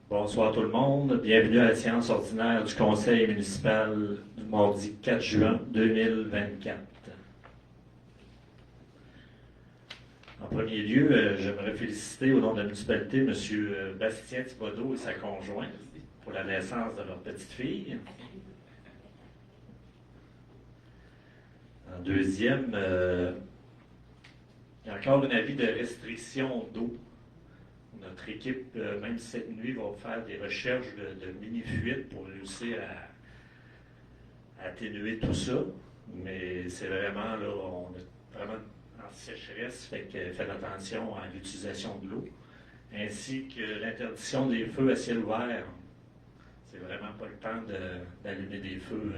Bonsoir tout le monde. Bienvenue à la séance ordinaire du Conseil municipal du mardi 4 juin 2024. En premier lieu, j'aimerais féliciter au nom de la municipalité M. Bastien Thibodeau et sa conjointe pour la naissance de leur petite fille. En deuxième, il y a encore un avis de restriction d'eau. Notre équipe, même cette nuit, va faire des recherches de mini-fuites pour réussir à atténuer tout ça. Mais c'est vraiment, là, on est vraiment en sécheresse, fait que faites attention à l'utilisation de l'eau. Ainsi que l'interdiction des feux à ciel ouvert. C'est vraiment pas le temps d'allumer des feux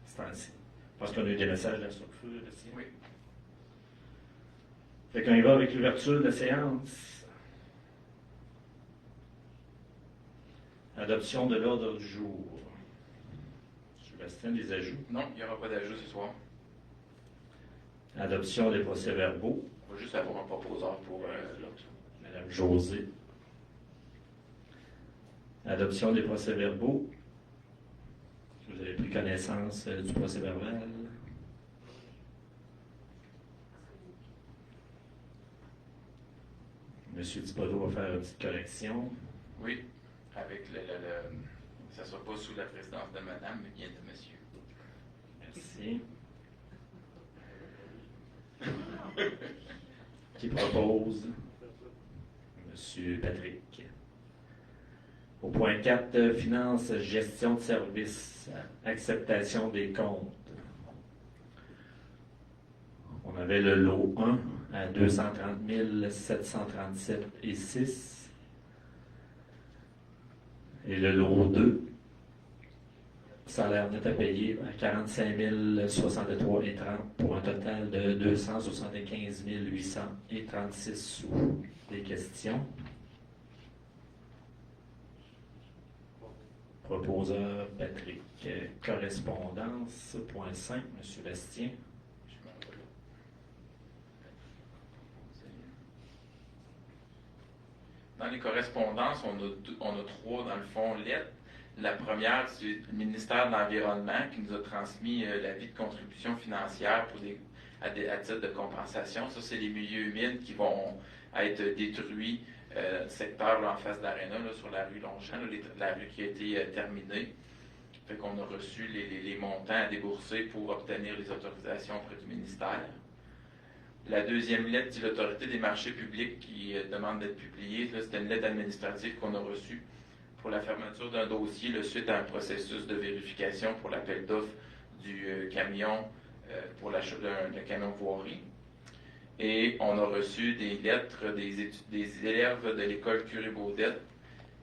ce temps-ci. Je pense qu'on a eu des messages là sur le feu aussi. Oui. Fait qu'on y va avec l'ouverture de la séance. Adoption de l'ordre du jour. Sébastien, des ajouts. Non, il n'y aura pas d'ajout ce soir. Adoption des procès-verbaux. On va juste avoir un proposeur pour l'autre. Madame José. Adoption des procès-verbaux. Vous avez pris connaissance du procès-verbal. Monsieur Thibodeau va faire une petite correction. Oui, avec ça ne sera pas sous la présidence de madame, mais bien de monsieur. Merci. Qui propose? Monsieur Patrick. Au point 4, finances, gestion de services, acceptation des comptes. On avait le lot 1 à 230 737 et 6. Et le lot 2, salaire net à payer à 45 063 et 30 pour un total de 275 800 et 36 sous. Des questions? Proposeur Patrick. Correspondance, point 5, M. Bastien. Dans les correspondances, on a trois, dans le fond, lettres. La première, c'est le ministère de l'Environnement qui nous a transmis l'avis de contribution financière à titre de compensation. Ça, c'est les milieux humides qui vont être détruits, secteur là, en face d'Arena, sur la rue Longchamp, la rue qui a été terminée. Fait qu'on a reçu les montants à débourser pour obtenir les autorisations auprès du ministère. La deuxième lettre dit l'autorité des marchés publics qui demande d'être publiée. C'était une lettre administrative qu'on a reçue pour la fermeture d'un dossier suite à un processus de vérification pour l'appel d'offres du camion pour l'achat d'un camion voirie. Et on a reçu des lettres des élèves de l'école Curie-Baudette.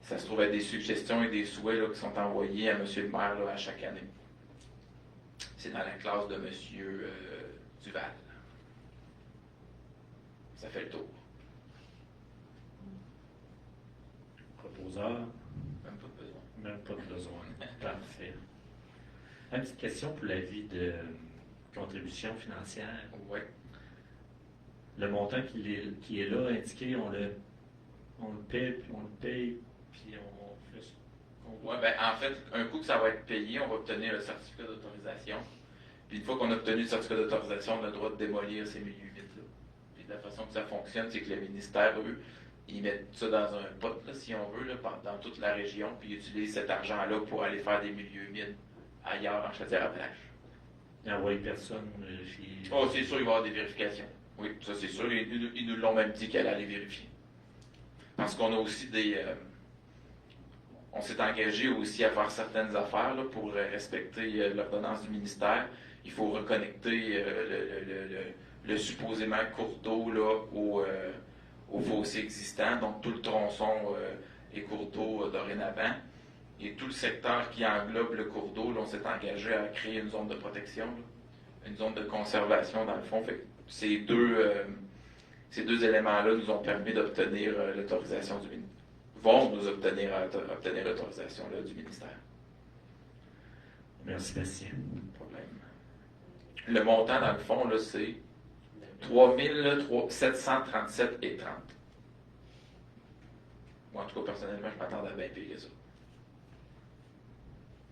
Ça se trouve à des suggestions et des souhaits là, qui sont envoyés à M. le maire là, à chaque année. C'est dans la classe de M. Duval. Ça fait le tour. Proposeur? Même pas de besoin. Même pas de besoin. Parfait. Une petite question pour l'avis de contribution financière. Oui. Le montant qui est là indiqué, on le paye, puis on fait ce qu'on Oui, bien, en fait, un coup que ça va être payé, on va obtenir le certificat d'autorisation. Puis une fois qu'on a obtenu le certificat d'autorisation, on a le droit de démolir ces milieux vides-là. Puis la façon que ça fonctionne, c'est que le ministère, eux, ils mettent ça dans un pot, là, si on veut, là, dans toute la région, puis ils utilisent cet argent-là pour aller faire des milieux humides ailleurs, en Chaudière-Appalaches. Il n'envoie personne chez... Oh, c'est sûr, il va y avoir des vérifications. Oui, ça c'est sûr. Ils nous l'ont même dit qu'elle allait vérifier. Parce qu'on a aussi on s'est engagé aussi à faire certaines affaires là, pour respecter l'ordonnance du ministère. Il faut reconnecter le supposément cours d'eau là, au fossé existant, donc tout le tronçon et cours d'eau dorénavant. Et tout le secteur qui englobe le cours d'eau, là, on s'est engagé à créer une zone de protection, là, une zone de conservation dans le fond. Fait que ces deux éléments-là nous ont permis d'obtenir l'autorisation du ministère. Vont nous obtenir l'autorisation du ministère. Merci, Bastien. Problème. Le montant, dans le fond, là, c'est 3 737 et 30. Moi, en tout cas, personnellement, je m'attendais à bien pire que ça.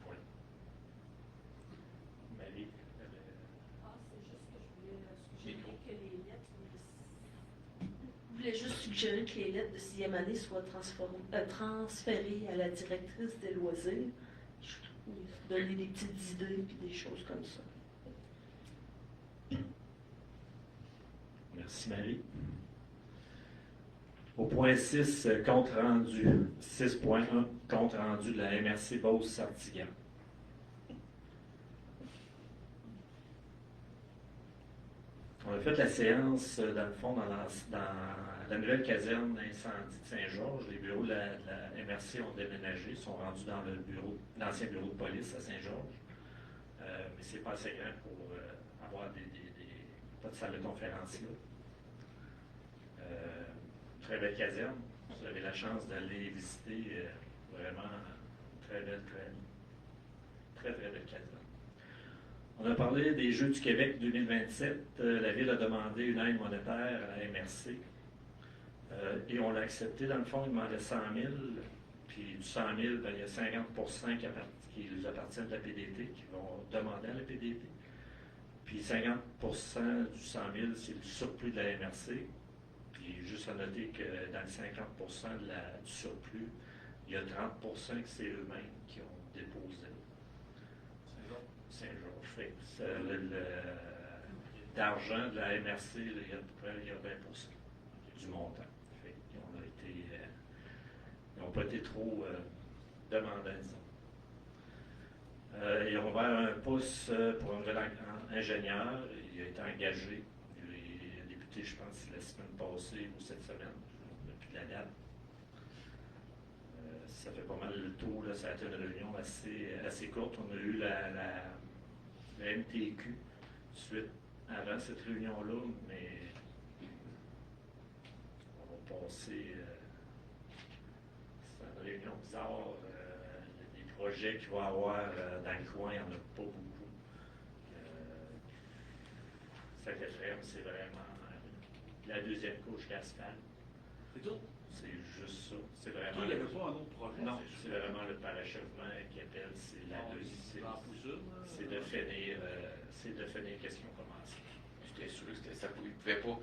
Oui. Marie, C'est juste que je voulais suggérer Micro. que les lettres. Je voulais juste suggérer que les lettres de 6e année soient transférées à la directrice des loisirs. Je trouve, donner des petites idées et des choses comme ça. merci Marie. Au point 6, compte rendu. 6.1, compte rendu de la MRC Beauce-Sartiguan. On a fait la séance, dans le fond, dans la nouvelle caserne d'incendie de Saint-Georges. Les bureaux de la MRC ont déménagé, sont rendus dans l'ancien bureau de police à Saint-Georges. Mais c'est pas assez grand pour avoir pas de salle de conférence là. Très belle caserne. Vous avez la chance d'aller visiter. Vraiment très belle, très belle caserne. On a parlé des Jeux du Québec 2027. La Ville a demandé une aide monétaire à la MRC. Et on l'a accepté. Dans le fond, il demandait 100 000. Puis du 100 000, ben, il y a 50 qui nous appartiennent de la PDT, qui vont demander à la PDT. Puis 50 du 100 000, c'est le surplus de la MRC. Puis juste à noter que dans les 50 du surplus, il y a 30 que c'est eux-mêmes qui ont déposé. Saint-Georges. D'argent de la MRC, il y a à peu près 20 du montant. Fait, ils n'ont pas été trop demandants, disons. Ils ont ouvert un pouce pour un nouvel ingénieur. Il a été engagé. Il a débuté, je pense, la semaine passée ou cette semaine, depuis la date. Ça fait pas mal le tour. Là. Ça a été une réunion assez courte. On a eu la MTQ suite avant cette réunion-là, mais on va passer. C'est une réunion bizarre. Les projets qu'il va y avoir dans le coin, il n'y en a pas beaucoup. Saint-Éphrem, c'est vraiment la deuxième couche d'asphalte. C'est tout? C'est juste ça. C'est vraiment. Il n'y avait pas un autre projet? Non, c'est vraiment le parachèvement qui appelle. C'est la deuxième. C'est de finir qu'est-ce qu'ils ont commencé. J'étais sûr que ça ne pouvait pas.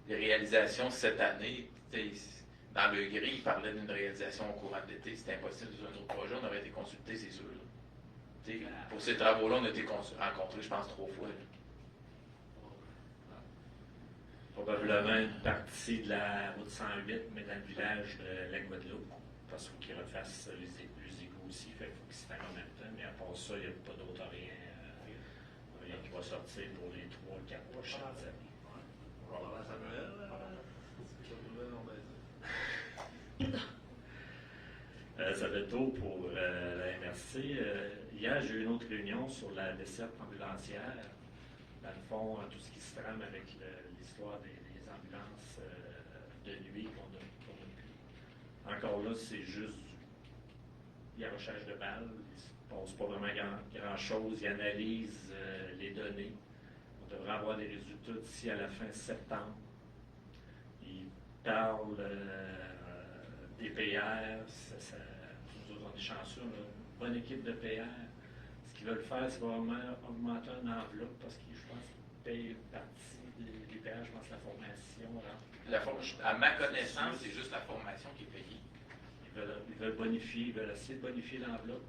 Les réalisations cette année, dans le gris, ils parlaient d'une réalisation au courant de l'été. C'était impossible sur un autre projet. On aurait été consulté, c'est sûr. Pour ces travaux-là, on a été rencontrés, je pense, 3 fois. Probablement une partie de la route 108, mais dans le village de la Guadeloupe, parce qu'il faut qu'ils refassent les égouts aussi, fait qu'il faut qu'ils se fassent en même temps, mais à part ça, il n'y a pas d'autre rien qui va sortir pour les 3-4 prochaines années. Ça fait le tour pour la MRC. Hier, j'ai eu une autre réunion sur la desserte ambulancière. Dans le fond, tout ce qui se trame avec l'histoire des ambulances de nuit qu'on a pris. Encore là, c'est juste du garochage de balles. Il ne se passe pas vraiment grand-chose. Ils analysent les données. On devrait avoir des résultats d'ici à la fin septembre. Ils parlent des PR. Nous autres, on est chanceux. On a une bonne équipe de PR. Ce qu'ils veulent faire, c'est vraiment augmenter une enveloppe parce que je pense qu'ils payent une partie des péages, je pense, la formation. À ma connaissance, c'est juste la formation qui est payée. Ils veulent bonifier, ils veulent essayer de bonifier l'enveloppe.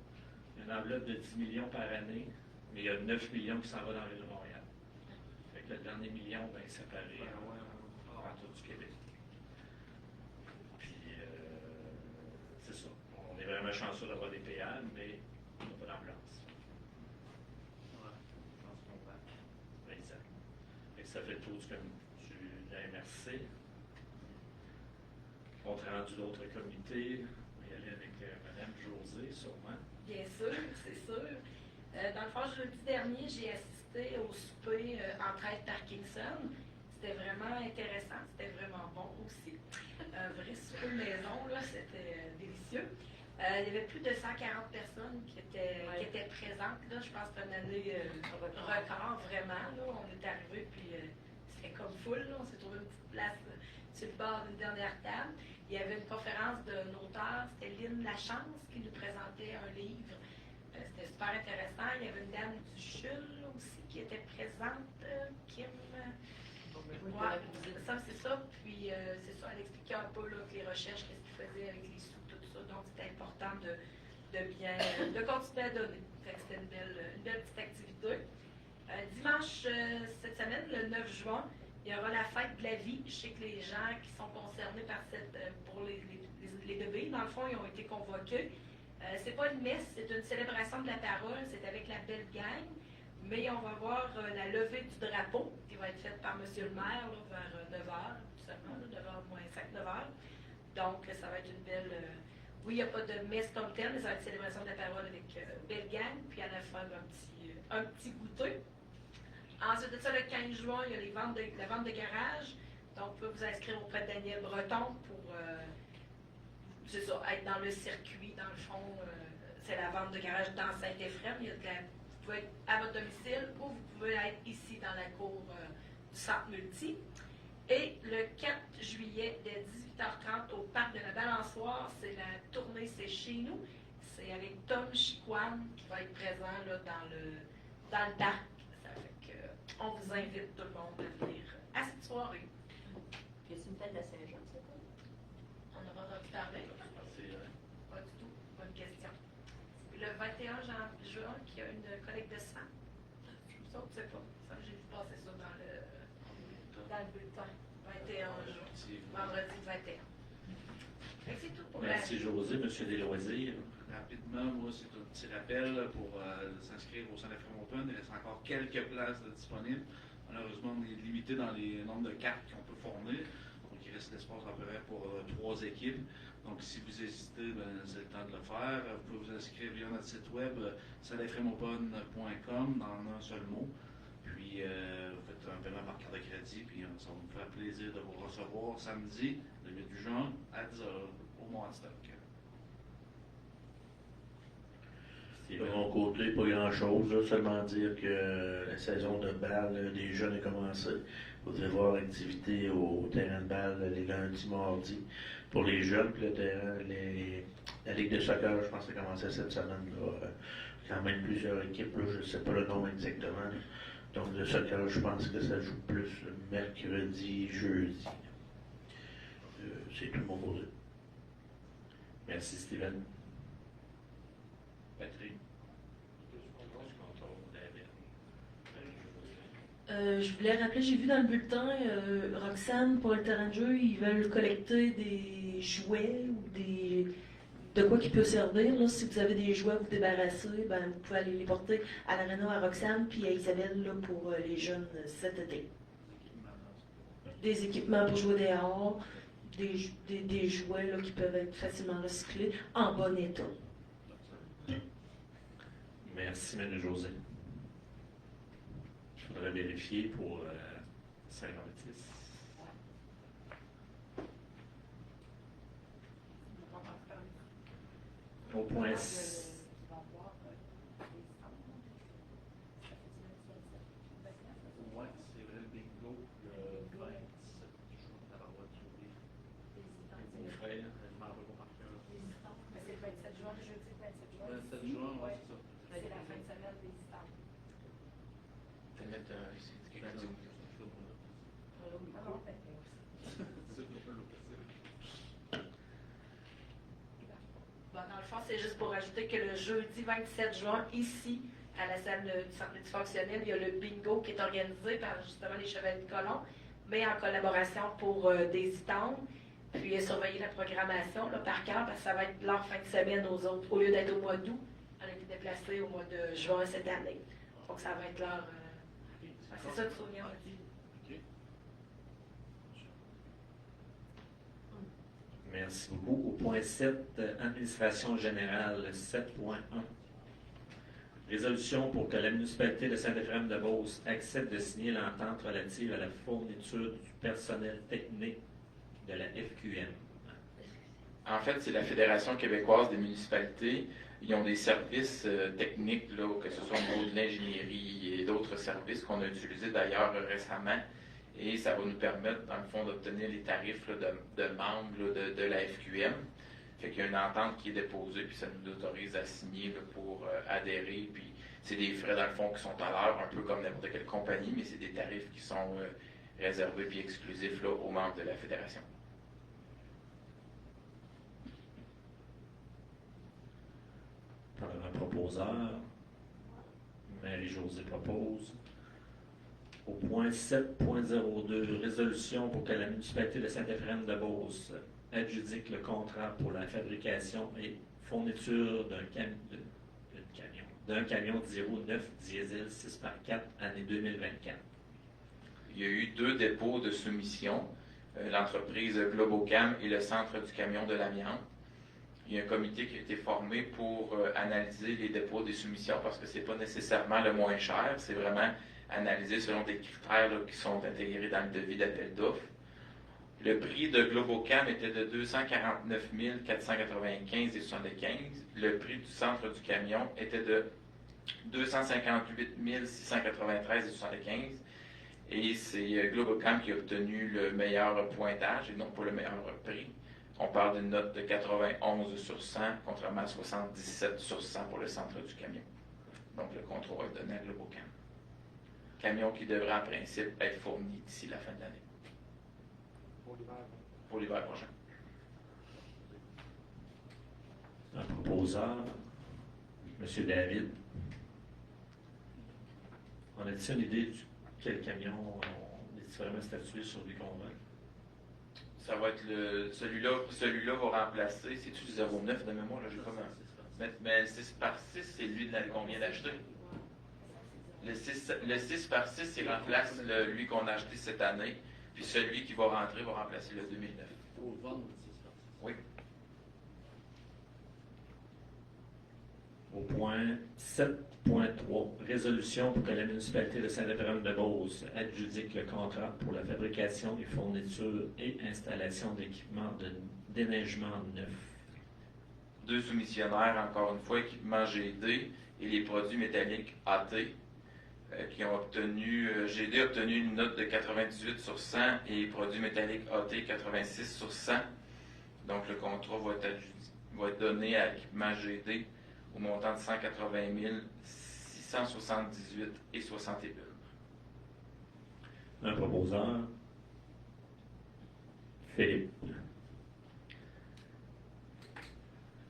Il y a une enveloppe de 10 millions par année, mais il y a 9 millions qui s'en vont dans la ville de Montréal. Fait que le dernier million, ben, c'est séparé en tout du Québec. Puis, c'est ça. On est vraiment chanceux d'avoir des péages, mais on n'a pas d'ambulance. Exact. Fait que ça fait le tour de la MRC. Compte rendu d'autres comités. On va y aller avec Mme Josée, sûrement. Bien sûr, c'est sûr. Dans le fond, jeudi dernier, j'ai assisté au souper Entraide Parkinson. C'était vraiment intéressant, c'était vraiment bon aussi. Un vrai souper de maison, là, c'était délicieux. Il y avait plus de 140 personnes qui étaient présentes. Là. Je pense que c'était une année record, vraiment. Là. On est arrivé, puis c'était comme full. Là. On s'est trouvé une petite place sur le bord d'une dernière table. Il y avait une conférence d'un auteur, c'était Lynn Lachance qui nous présentait un livre. C'était super intéressant. Il y avait une dame du CHUL aussi qui était présente, Kim. Ouais, ça, c'est ça. Puis, c'est ça, elle expliquait un peu là, que les recherches, qu'est-ce qu'ils faisaient avec les sous, tout ça. Donc, c'était important de continuer à donner. Fait que c'était une belle petite activité. Dimanche, cette semaine, le 9 juin, il y aura la fête de la vie. Je sais que les gens qui sont concernés par pour les bébés, dans le fond, ils ont été convoqués. C'est pas une messe, c'est une célébration de la parole. C'est avec la belle gang. Mais on va voir la levée du drapeau qui va être faite par M. le maire là, vers 9h, tout simplement, 9h moins 5, 9h. Donc, ça va être une belle... oui, il n'y a pas de messe comme telle, mais ça va être une célébration de la parole avec belle gang. Puis à la fin, un petit goûter. Ensuite de ça, le 15 juin, il y a la vente de garage. Donc, vous pouvez vous inscrire auprès de Daniel Breton pour, c'est ça, être dans le circuit. Dans le fond, c'est la vente de garage dans Saint-Éphrem. Vous pouvez être à votre domicile ou vous pouvez être ici dans la cour du Centre Multi. Et le 4 juillet, dès 18h30, au Parc de la Balançoire, c'est la tournée C'est chez nous. C'est avec Tom Chiquan qui va être présent là, dans le parc. Ça fait que, on vous invite tout le monde à venir à cette soirée. Y a-t-il une fête de Saint-Jean, c'est quoi? On aura entendu parler. Pas du tout. Bonne question. Puis le 21 juin, qui a une collecte de sang. Ça, on ne sait pas. Ça, j'ai vu passer ça dans le bulletin. 21 juin. Vendredi 21. Fait que c'est tout pour Merci José. Monsieur Desloisirs. Rapidement, moi, c'est un petit rappel pour s'inscrire au Centre Éphrem Open. Il reste encore quelques places disponibles. Malheureusement, on est limité dans les nombres de cartes qu'on peut fournir. Donc, il reste l'espace à peu près pour 3 équipes. Donc, si vous hésitez, c'est le temps de le faire. Vous pouvez vous inscrire via notre site web, centreéphremopen.com, dans un seul mot. Puis, vous faites un paiement par carte de crédit, puis ça va nous faire plaisir de vous recevoir samedi, le 8 juin, à 10h, au Montstock. De mon côté, pas grand-chose, là, seulement dire que la saison de balle des jeunes a commencé. Vous devez voir l'activité au terrain de balle les lundis, mardis pour les jeunes. Puis le terrain, la Ligue de soccer, je pense que ça a commencé cette semaine. Là, quand même plusieurs équipes, là, je ne sais pas le nom exactement. Là. Donc le soccer, je pense que ça joue plus le mercredi, jeudi. C'est tout de mon côté. Merci Steven. Patrick. Je voulais rappeler, j'ai vu dans le bulletin, Roxane, pour le terrain de jeu, ils veulent collecter des jouets ou de quoi qui peut servir. Là, si vous avez des jouets à vous débarrasser, vous pouvez aller les porter à l'Arena à Roxane puis à Isabelle là, pour les jeunes cet été. Des équipements pour jouer dehors, des jouets là, qui peuvent être facilement recyclés en bon état. Merci, Manu José. Je voudrais vérifier pour Saint-Jean-Baptiste. Au point Ouais, c'est vrai, le bingo, le 27 juin, la paroi de journée. mon frère. Je m'en rappelle pas par cœur. Mais c'est le 27 juin, le jeudi 27 juin. 27 juin, ouais, c'est ça. C'est la fin de semaine des visiteurs. Je vais mettre ici quelque chose. Bon, dans le fond, c'est juste pour ajouter que le jeudi 27 juin, ici, à la salle du centre multifonctionnel, il y a le bingo qui est organisé par justement les Chevaliers de Colomb, mais en collaboration pour des items. Puis surveiller la programmation là, par cœur, parce que ça va être leur fin de semaine aux autres, au lieu d'être au mois d'août. Elle a été déplacée au mois de juin cette année. Donc ça va être leur. C'est ça, Sonia m'a dit. Merci beaucoup. Au point 7, administration générale 7.1. Résolution pour que la municipalité de Saint-Éphrem-de-Beauce accepte de signer l'entente relative à la fourniture du personnel technique de la FQM. En fait, c'est la Fédération québécoise des municipalités. Ils ont des services techniques, là, que ce soit au niveau de l'ingénierie et d'autres services qu'on a utilisés d'ailleurs récemment. Et ça va nous permettre, dans le fond, d'obtenir les tarifs là, de membres là, de la FQM. Fait qu'il y a une entente qui est déposée, puis ça nous autorise à signer là, pour adhérer. Puis c'est des frais, dans le fond, qui sont à l'heure, un peu comme n'importe quelle compagnie, mais c'est des tarifs qui sont réservés puis exclusifs là, aux membres de la fédération. Par un proposeur, Marie-Josée propose. Au point 7.02, résolution pour que la municipalité de Saint-Éphrem-de-Beauce adjudique le contrat pour la fabrication et fourniture d'un camion 09 diesel 6x4 année 2024. Il y a eu 2 dépôts de soumission, l'entreprise Globocam et le Centre du camion de l'amiante. Il y a un comité qui a été formé pour analyser les dépôts des soumissions parce que ce n'est pas nécessairement le moins cher, c'est vraiment analysé selon des critères là, qui sont intégrés dans le devis d'appel d'offres. Le prix de Globocam était de 249 495,75. Le prix du centre du camion était de 258 693,75. Et c'est Globocam qui a obtenu le meilleur pointage et non pas le meilleur prix. On parle d'une note de 91 sur 100, contrairement à 77 sur 100 pour le centre du camion. Donc le contrat va être donné à Globocam. Camion qui devrait en principe être fourni d'ici la fin de l'année. Pour l'hiver prochain. Un proposeur, M. David. On a-t-il une idée de quel camion on est vraiment statué sur lui qu'on va? Ça va être celui-là va remplacer, c'est-tu le 09 de mémoire, là, j'ai pas mal. Mais le 6x6, c'est lui qu'on vient d'acheter. Le 6x6, il remplace lui qu'on a acheté cette année, puis celui qui va rentrer va remplacer le 2009. Pour vendre le 6x6. Oui. Au point 7.3, résolution pour que la municipalité de Saint-Éphrem-de-Beauce adjudique le contrat pour la fabrication et fourniture et installation d'équipements de déneigement neuf. 2 soumissionnaires, encore une fois, équipement GD et les produits métalliques AT, qui ont obtenu, GD a obtenu une note de 98 sur 100 et les produits métalliques AT 86 sur 100. Donc le contrat va être donné à l'équipement GD au montant de 180 678 et 61. Un proposeur, Philippe.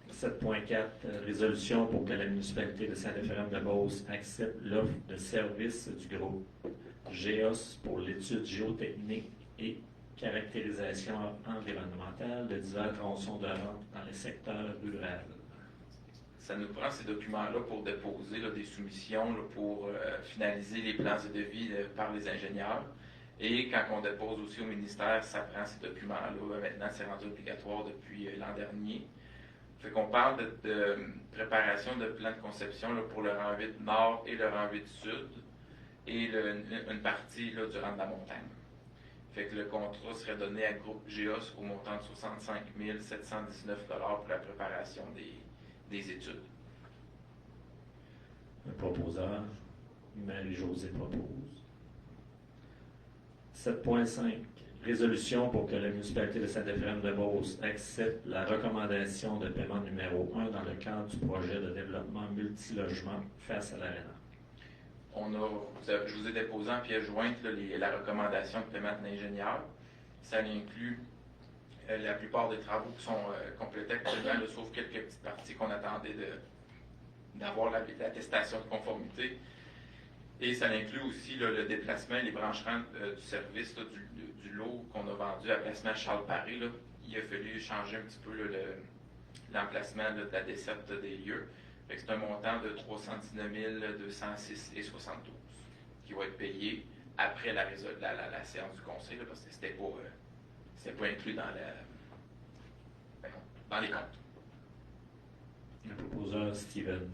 7.4, résolution pour que la municipalité de Saint-Éphrem-de-Beauce accepte l'offre de service du groupe GEOS pour l'étude géotechnique et caractérisation environnementale de divers tronçons de rente dans les secteurs ruraux. Ça nous prend ces documents-là pour déposer là, des soumissions là, pour finaliser les plans de devis par les ingénieurs. Et quand on dépose aussi au ministère, ça prend ces documents-là. Maintenant, c'est rendu obligatoire depuis l'an dernier. Fait qu'on parle de préparation de plans de conception là, pour le rang 8 nord et le rang 8 sud et une partie là, du rang de la montagne. Fait que le contrat serait donné à Groupe GEOS au montant de 65 719 $ pour la préparation des études. Un proposeur, Marie-Josée propose. 7.5, résolution pour que la municipalité de Saint-Éphrem-de-Beauce accepte la recommandation de paiement numéro 1 dans le cadre du projet de développement multilogement face à l'ARENA. Je vous ai déposé en pièce jointe là, la recommandation de paiement de l'ingénieur. Ça inclut la plupart des travaux qui sont complétés actuellement, sauf quelques petites parties qu'on attendait d'avoir l'attestation de conformité. Et ça inclut aussi là, le déplacement et les branchements du service là, du lot qu'on a vendu à placement Charles-Paré. Il a fallu changer un petit peu là, l'emplacement de la desserte des lieux. C'est un montant de 319 206 et 72 qui va être payé après la séance du conseil là, parce que c'était pas inclus dans les comptes. Un proposeur, Steven.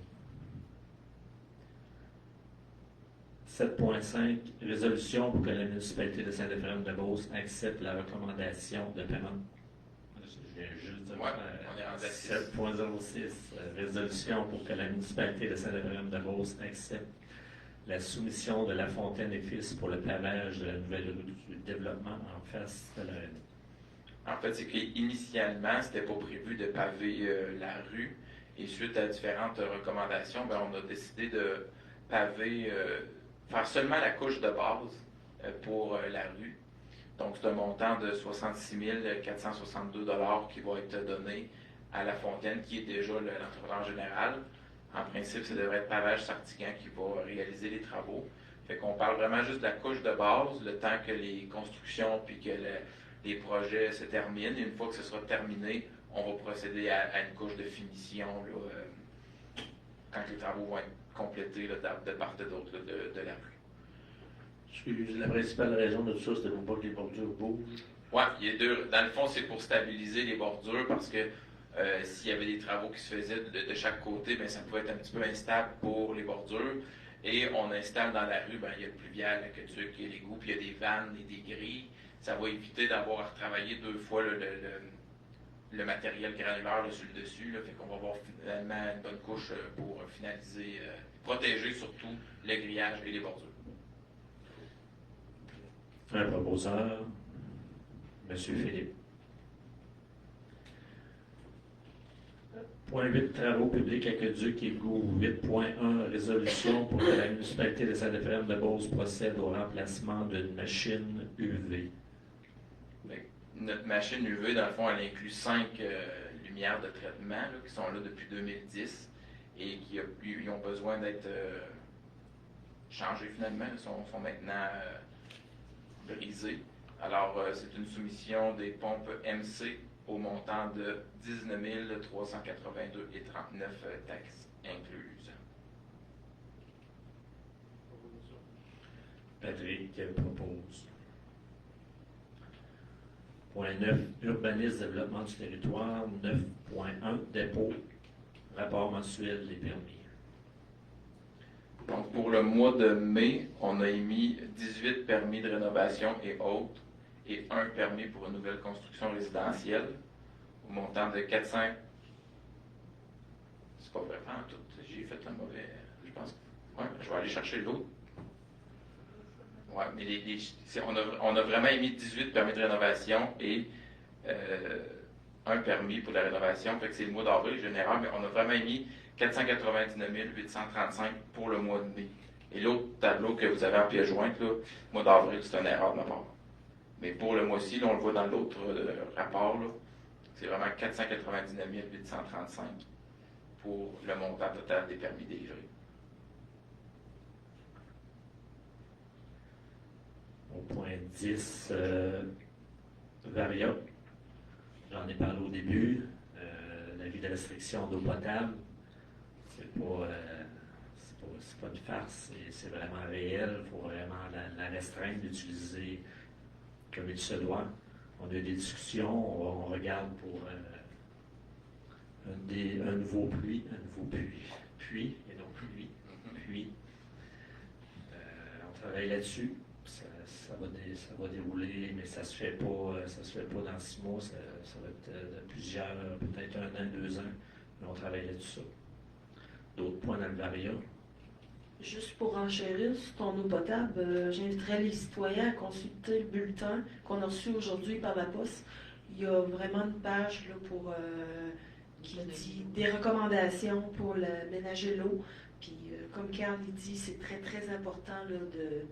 7.5, résolution pour que la municipalité de Saint-Éphrem-de-Beauce accepte la recommandation de paiement. Je viens juste de Ouais, on est rendu à 7.06, résolution pour que la municipalité de Saint-Éphrem-de-Beauce accepte la soumission de La Fontaine et Fils pour le pavage de la nouvelle rue du développement en face de l'aréna. En fait, c'est qu'initialement, c'était pas prévu de paver la rue. Et suite à différentes recommandations, ben, on a décidé de paver, faire seulement la couche de base pour la rue. Donc, c'est un montant de 66 462 $ qui va être donné à La Fontaine, qui est déjà l'entrepreneur général. En principe, ça devrait être Pavage Sartigan qui va réaliser les travaux. Fait qu'on parle vraiment juste de la couche de base, le temps que les constructions puis que les projets se terminent. Et une fois que ce sera terminé, on va procéder à une couche de finition là, quand les travaux vont être complétés là, de part et d'autre de la rue. Excusez, la principale raison de tout ça, c'était pour pas que les bordures bougent. Oui, il y a deux. Dans le fond, c'est pour stabiliser les bordures parce que s'il y avait des travaux qui se faisaient de chaque côté, bien, ça pouvait être un petit peu instable pour les bordures. Et on installe dans la rue, bien, il y a le pluvial, l'aqueduc, il y a l'égout, puis il y a des vannes et des grilles. Ça va éviter d'avoir à retravailler deux fois le matériel granulaire là, sur le dessus. Là, fait qu'on va avoir finalement une bonne couche pour finaliser, protéger surtout le grillage et les bordures. Un proposeur, M. Philippe. Point 8, travaux publics aqueduc égout. 8.1, résolution pour que la municipalité de Saint-Éphrem-de-Beauce procède au remplacement d'une machine UV. Notre machine UV, dans le fond, elle inclut 5 lumières de traitement là, qui sont là depuis 2010 et qui ont besoin d'être changées finalement. Ils sont maintenant brisées. Alors, c'est une soumission des pompes MC au montant de 19 382 et 39 taxes incluses. Patrick propose. Point 9, urbanisme, développement du territoire. 9.1, dépôt, rapport mensuel des permis. Donc, pour le mois de mai, on a émis 18 permis de rénovation et autres et un permis pour une nouvelle construction résidentielle au montant de 400. C'est pas vraiment tout. J'ai fait le mauvais. Je pense que. Ouais, je vais aller chercher l'autre. Ouais, mais on a vraiment émis 18 permis de rénovation et un permis pour la rénovation. Fait que c'est le mois d'avril général, mais on a vraiment émis 499 835 pour le mois de mai. Et l'autre tableau que vous avez en pièce jointe, là, mois d'avril, c'est une erreur de ma part. Mais pour le mois-ci, là, on le voit dans l'autre rapport, là, c'est vraiment 499 835 pour le montant total des permis délivrés. Au point 10, Varia. J'en ai parlé au début. L'avis de restriction d'eau potable, c'est pas une farce, c'est vraiment réel. Il faut vraiment la restreindre, l'utiliser comme il se doit. On a eu des discussions, on regarde pour un nouveau puits et non pluie. On travaille là-dessus. Ça va dérouler, mais ça se fait pas dans 6 mois, ça va être de plusieurs, peut-être 1 an, 2 ans, mais on travaille là-dessus. D'autres points dans le Varia? Juste pour enchérir sur ton eau potable, j'inviterais les citoyens à consulter le bulletin qu'on a reçu aujourd'hui par la poste. Il y a vraiment une page là, qui dit des recommandations pour ménager l'eau. Puis, comme Carl dit, c'est très, très important là, de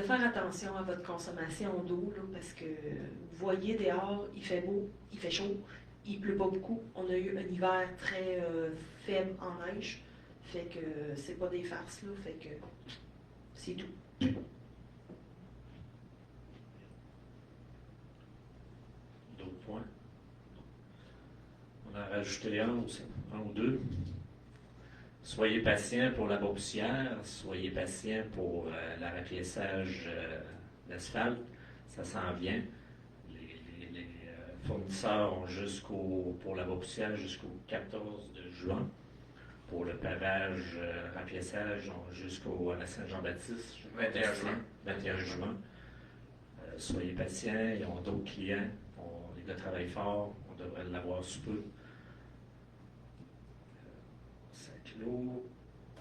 faire attention à votre consommation d'eau, là, parce que vous voyez dehors, il fait beau, il fait chaud, il pleut pas beaucoup. On a eu un hiver très faible en neige. Fait que c'est pas des farces, là. Fait que c'est tout. D'autres points? On a rajouté un ou deux. Soyez patient pour la Beaupousière, soyez patient pour l'arapiessage d'asphalte. Ça s'en vient. Les fournisseurs ont pour la Beaupousière jusqu'au 14 de juin. Pour le pavage, rapiessage, jusqu'à la Saint-Jean-Baptiste. 21 juin. 21 juin. Soyez patients, ils ont d'autres clients. Les gars travaillent fort, on devrait l'avoir sous peu. Ça clôt.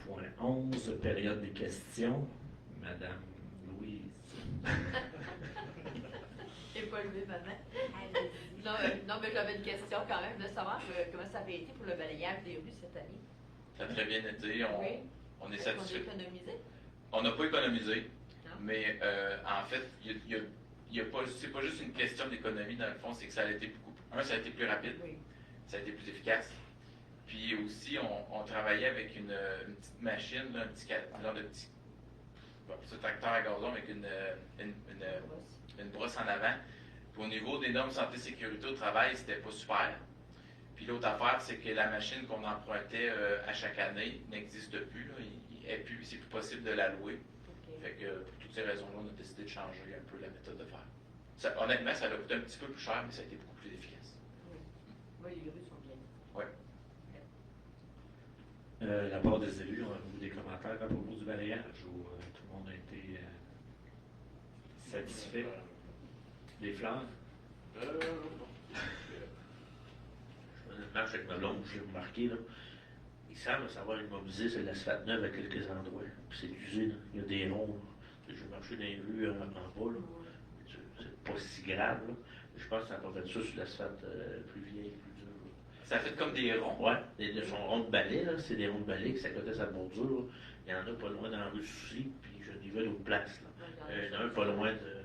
Point 11, période des questions. Madame Louise. J'ai pas levé ma main. Non, mais j'avais une question quand même de savoir comment ça avait été pour le balayage des rues cette année. Ça a très bien été. On est On a satisfait. économisé. On n'a pas économisé, Non. mais en fait, c'est pas juste une question d'économie dans le fond, c'est que ça a été ça a été plus rapide, Oui. ça a été plus efficace. Puis aussi, on travaillait avec une petite machine, là, un petit genre de petit tracteur à gazon avec une brosse en avant. Puis au niveau des normes santé-sécurité au travail, c'était pas super. Puis l'autre affaire, c'est que la machine qu'on empruntait à chaque année n'existe plus. Là. C'est plus possible de la louer. OK. Fait que pour toutes ces raisons-là, on a décidé de changer un peu la méthode de faire. Honnêtement, ça a coûté un petit peu plus cher, mais ça a été beaucoup plus efficace. Oui, les rues sont bien. Oui. La part des élus, avez-vous des commentaires à propos du balayage ou tout le monde a été satisfait? Les fleurs? Je faisais une marche avec ma blonde, j'ai remarqué, là. Il semble savoir immobiliser sur l'asphalte neuve à quelques endroits. Puis c'est usé, là. Il y a des ronds. J'ai marché dans les rues en bas, là. C'est pas si grave, là. Je pense que ça a pas fait ça sur l'asphalte plus vieille, plus dur. Ça fait comme des ronds. Ouais, de son rond de balai, là. C'est des ronds de balai qui s'accotaient sa bordure, là. Il y en a pas loin dans la rue Soucy, puis je n'y vais d'autres places, là. Il y en a un pas loin de.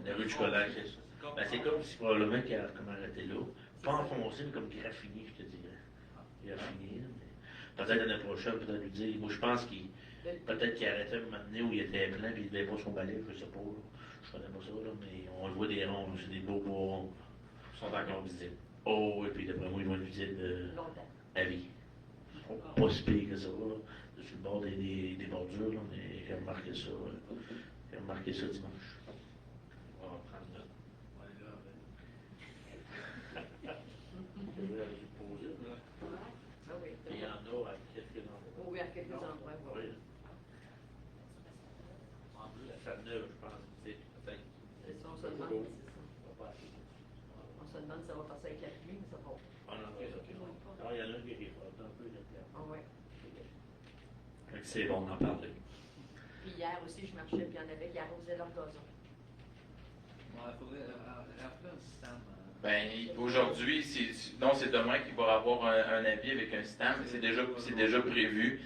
La rue du collège, c'est ça. Ben, c'est comme si probablement qu'il a comme arrêté là. Pas enfoncé, mais comme graffiné, je te dirais. Graffiné, là, mais peut-être l'année prochaine, peut-être lui dire. Moi, je pense qu'il. Peut-être qu'il arrêtait un moment donné où il était plein et il ne devait pas son balai, je sais pas. Là. Je connais pas ça, là, mais on le voit des ronds, c'est des beaux ronds. Ils sont encore visibles. Oh, et puis d'après moi, ils vont être visibles Longtemps. à vie. Pas si pire que ça, là. Sur le bord des bordures, là, mais j'ai remarqué ça. J'ai remarqué ça dimanche. On va prendre note. Ah oui. Il y en a à quelques endroits. Oui, à quelques endroits. Oui. Oui. En plus, la salle neuve, je pense, c'est peut-être. C'est ça, on se demande. On se demande si ça va passer avec la pluie, mais ça va. Ah non, ok, ok. Non, il y en a un qui est fort, un peu de terre. Ah oui. Fait que c'est bon d'en parler. Puis hier aussi, je marchais, puis il y en avait qui arrosaient leur gazon. Il faudrait rappeler un système. Ben, aujourd'hui, c'est demain qu'il va avoir un avis avec un système. C'est déjà prévu.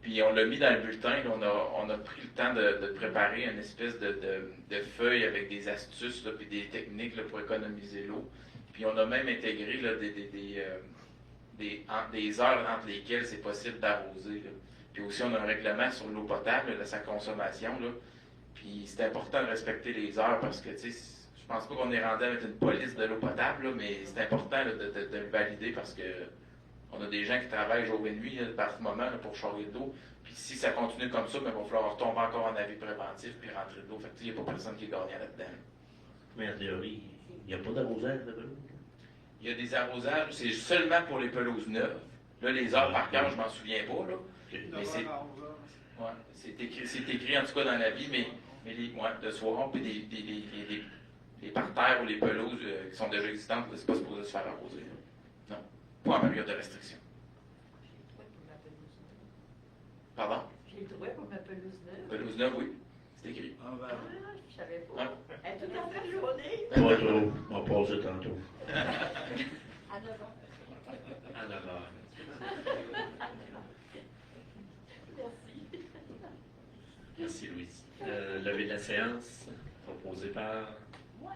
Puis on l'a mis dans le bulletin. Là, on a pris le temps de préparer une espèce de feuille avec des astuces là, puis des techniques là, pour économiser l'eau. Puis on a même intégré là, des heures entre lesquelles c'est possible d'arroser. Là. Puis aussi, on a un règlement sur l'eau potable, là, sa consommation. Là. Puis c'est important de respecter les heures parce que, tu sais, je pense pas qu'on est rendu avec une police de l'eau potable, là, mais c'est important là, de le valider parce que on a des gens qui travaillent jour et nuit là, par ce moment là, pour charger de l'eau. Puis si ça continue comme ça, il va falloir retomber encore en avis préventif puis rentrer de l'eau. Fait que il n'y a pas personne qui est gagnant là-dedans. Mais en théorie, il n'y a pas d'arrosage de pelouse. Il y a des arrosages, c'est seulement pour les pelouses neuves. Là, les heures par cœur, je m'en souviens pas, là. Mais c'est écrit en tout cas dans la vie, mais de soir, puis les parterres ou les pelouses qui sont déjà existantes, c'est pas supposé se faire arroser. Là. Non, pas en période de restriction. Pardon? J'ai le droit pour ma pelouse neuve. Pelouse neuve, oui, c'est écrit. Ah, je savais pas. Ah. Elle est tout à fait jaunée. Pas trop, on passe ça tantôt. À 9 ans. À 9 heures. Merci. Merci, Louise. Lever de la séance, proposé par Wow!